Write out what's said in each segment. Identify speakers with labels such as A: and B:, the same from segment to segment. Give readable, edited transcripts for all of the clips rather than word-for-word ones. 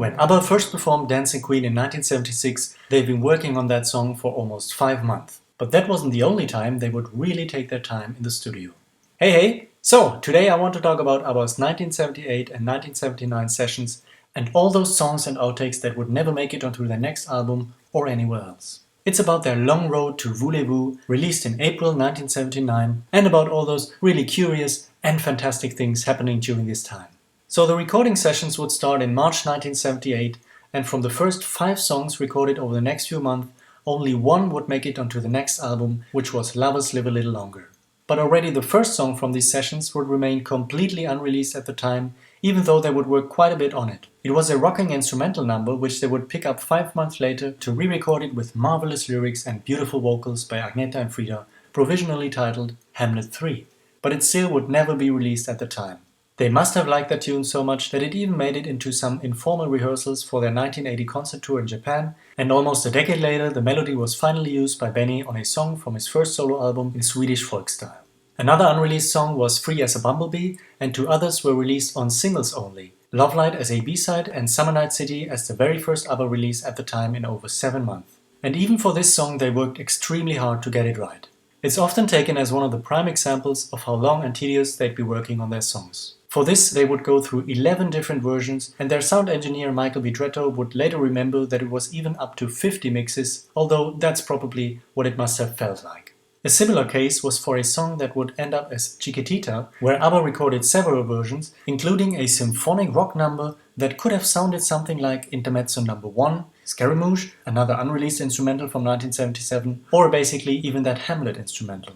A: When ABBA first performed Dancing Queen in 1976, they've been working on that song for almost 5 months. But that wasn't the only time they would really take their time in the studio. Hey! So, today I want to talk about ABBA's 1978 and 1979 sessions and all those songs and outtakes that would never make it onto their next album or anywhere else. It's about their long road to Voulez-Vous, released in April 1979, and about all those really curious and fantastic things happening during this time. So the recording sessions would start in March 1978, and from the first 5 songs recorded over the next few months, only one would make it onto the next album, which was Lovers Live a Little Longer. But already the first song from these sessions would remain completely unreleased at the time, even though they would work quite a bit on it. It was a rocking instrumental number which they would pick up 5 months later to re-record it with marvelous lyrics and beautiful vocals by Agneta and Frida, provisionally titled Hamlet 3. But it still would never be released at the time. They must have liked that tune so much that it even made it into some informal rehearsals for their 1980 concert tour in Japan, and almost a decade later the melody was finally used by Benny on a song from his first solo album in Swedish folk style. Another unreleased song was Free as a Bumblebee, and 2 others were released on singles only, Love Light as a B-side and Summer Night City as the very first ABBA release at the time in over 7 months. And even for this song they worked extremely hard to get it right. It's often taken as one of the prime examples of how long and tedious they'd be working on their songs. For this, they would go through 11 different versions, and their sound engineer Michael Vidretto would later remember that it was even up to 50 mixes, although that's probably what it must have felt like. A similar case was for a song that would end up as Chiquitita, where ABBA recorded several versions, including a symphonic rock number that could have sounded something like Intermezzo No. 1, Scaramouche, another unreleased instrumental from 1977, or basically even that Hamlet instrumental.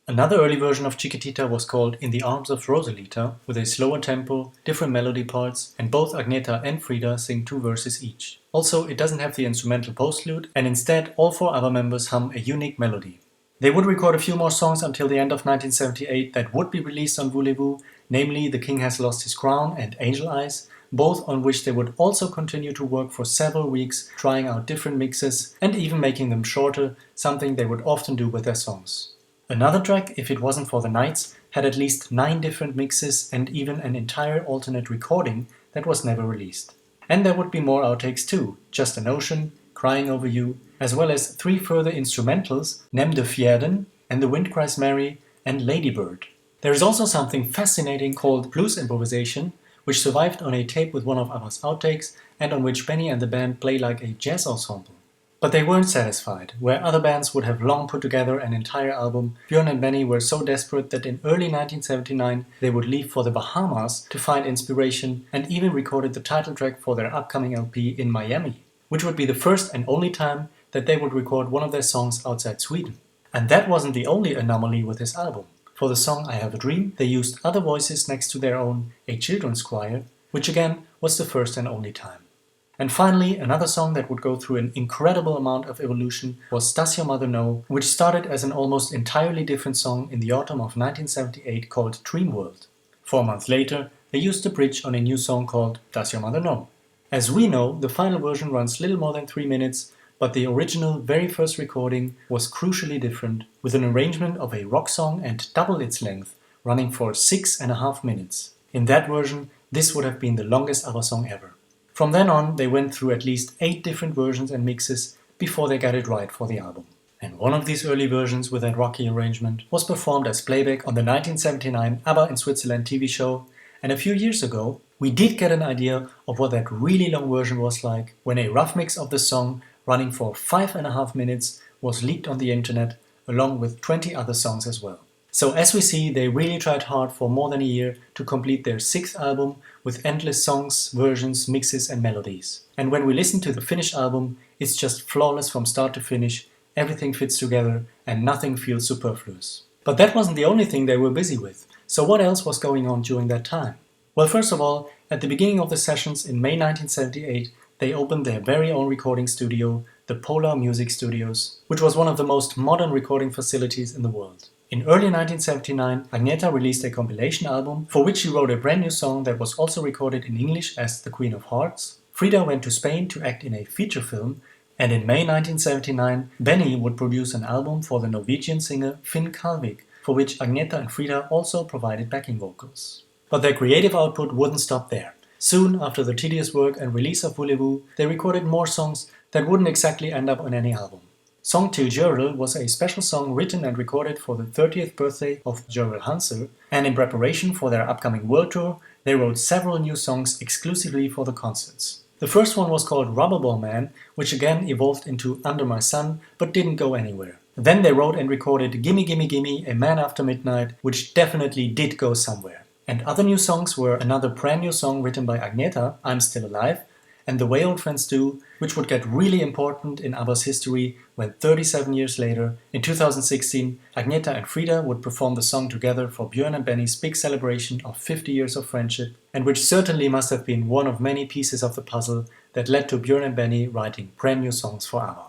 A: Another early version of Chiquitita was called In the Arms of Rosalita, with a slower tempo, different melody parts, and both Agneta and Frida sing 2 verses each. Also, it doesn't have the instrumental postlude, and instead all 4 ABBA members hum a unique melody. They would record a few more songs until the end of 1978 that would be released on Voulez-Vous, namely The King Has Lost His Crown and Angel Eyes, both on which they would also continue to work for several weeks, trying out different mixes and even making them shorter, something they would often do with their songs. Another track, If It Wasn't for the Nights, had at least 9 different mixes and even an entire alternate recording that was never released. And there would be more outtakes too, Just an Ocean, Crying Over You, as well as 3 further instrumentals, Nem de Fjärden, and The Wind Cries Mary, and Ladybird. There is also something fascinating called blues improvisation, which survived on a tape with one of ABBA's outtakes and on which Benny and the band play like a jazz ensemble. But they weren't satisfied. Where other bands would have long put together an entire album, Björn and Benny were so desperate that in early 1979 they would leave for the Bahamas to find inspiration and even recorded the title track for their upcoming LP in Miami, which would be the first and only time that they would record one of their songs outside Sweden. And that wasn't the only anomaly with this album. For the song I Have a Dream, they used other voices next to their own, a children's choir, which again was the first and only time. And finally, another song that would go through an incredible amount of evolution was Does Your Mother Know, which started as an almost entirely different song in the autumn of 1978 called Dream World. 4 months later, they used the bridge on a new song called Does Your Mother Know. As we know, the final version runs little more than 3 minutes, but the original very first recording was crucially different, with an arrangement of a rock song and double its length, running for 6.5 minutes. In that version, this would have been the longest ABBA song ever. From then on, they went through at least 8 different versions and mixes before they got it right for the album. And one of these early versions with that rocky arrangement was performed as playback on the 1979 ABBA in Switzerland TV show, and a few years ago, we did get an idea of what that really long version was like when a rough mix of the song, running for 5.5 minutes, was leaked on the internet, along with 20 other songs as well. So as we see, they really tried hard for more than a year to complete their 6th album with endless songs, versions, mixes and melodies. And when we listen to the finished album, it's just flawless from start to finish, everything fits together and nothing feels superfluous. But that wasn't the only thing they were busy with. So what else was going on during that time? Well, first of all, at the beginning of the sessions in May 1978, they opened their very own recording studio, the Polar Music Studios, which was one of the most modern recording facilities in the world. In early 1979, Agneta released a compilation album for which she wrote a brand new song that was also recorded in English as The Queen of Hearts. Frida went to Spain to act in a feature film, and in May 1979, Benny would produce an album for the Norwegian singer Finn Kalvik, for which Agneta and Frida also provided backing vocals. But their creative output wouldn't stop there. soon after the tedious work and release of Voulez-Vous, they recorded more songs that wouldn't exactly end up on any album. Song Till Jørl was a special song written and recorded for the 30th birthday of Jørl Hanser, and in preparation for their upcoming world tour, they wrote several new songs exclusively for the concerts. The first one was called Rubberball Man, which again evolved into Under My Sun, but didn't go anywhere. Then they wrote and recorded Gimme Gimme Gimme, A Man After Midnight, which definitely did go somewhere. And other new songs were another brand new song written by Agneta, I'm Still Alive, and The Way Old Friends Do, which would get really important in ABBA's history when 37 years later, in 2016, Agneta and Frida would perform the song together for Björn and Benny's big celebration of 50 years of friendship, and which certainly must have been one of many pieces of the puzzle that led to Björn and Benny writing brand new songs for ABBA.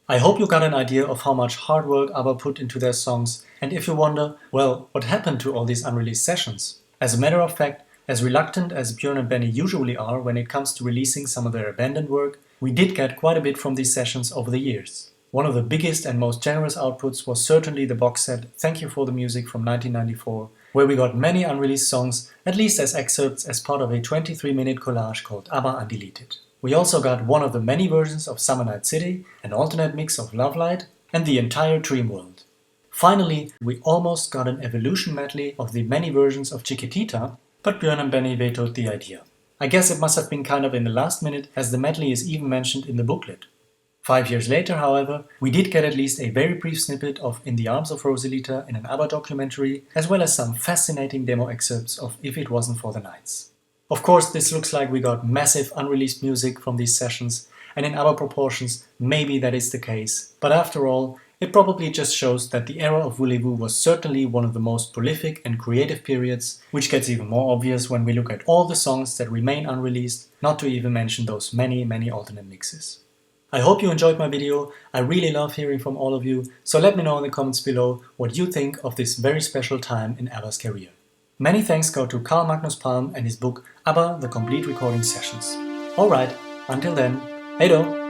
A: I hope you got an idea of how much hard work ABBA put into their songs, and if you wonder, well, what happened to all these unreleased sessions? As a matter of fact, as reluctant as Björn and Benny usually are when it comes to releasing some of their abandoned work, we did get quite a bit from these sessions over the years. One of the biggest and most generous outputs was certainly the box set Thank You for the Music from 1994, where we got many unreleased songs, at least as excerpts as part of a 23-minute collage called ABBA Undeleted. We also got one of the many versions of Summer Night City, an alternate mix of Love Light, and the entire Dream World. Finally, we almost got an evolution medley of the many versions of Chiquitita, but Björn and Benny vetoed the idea. I guess it must have been kind of in the last minute, as the medley is even mentioned in the booklet. 5 years later, however, we did get at least a very brief snippet of In the Arms of Rosalita in an ABBA documentary, as well as some fascinating demo excerpts of If It Wasn't for the Nights. Of course, this looks like we got massive unreleased music from these sessions, and in ABBA proportions, maybe that is the case, but after all, it probably just shows that the era of Voulez-Vous was certainly one of the most prolific and creative periods, which gets even more obvious when we look at all the songs that remain unreleased, not to even mention those many alternate mixes. I hope you enjoyed my video. I really love hearing from all of you, so let me know in the comments below what you think of this very special time in ABBA's career. Many thanks go to Carl Magnus Palm and his book ABBA The Complete Recording Sessions. Alright, until then, hey do!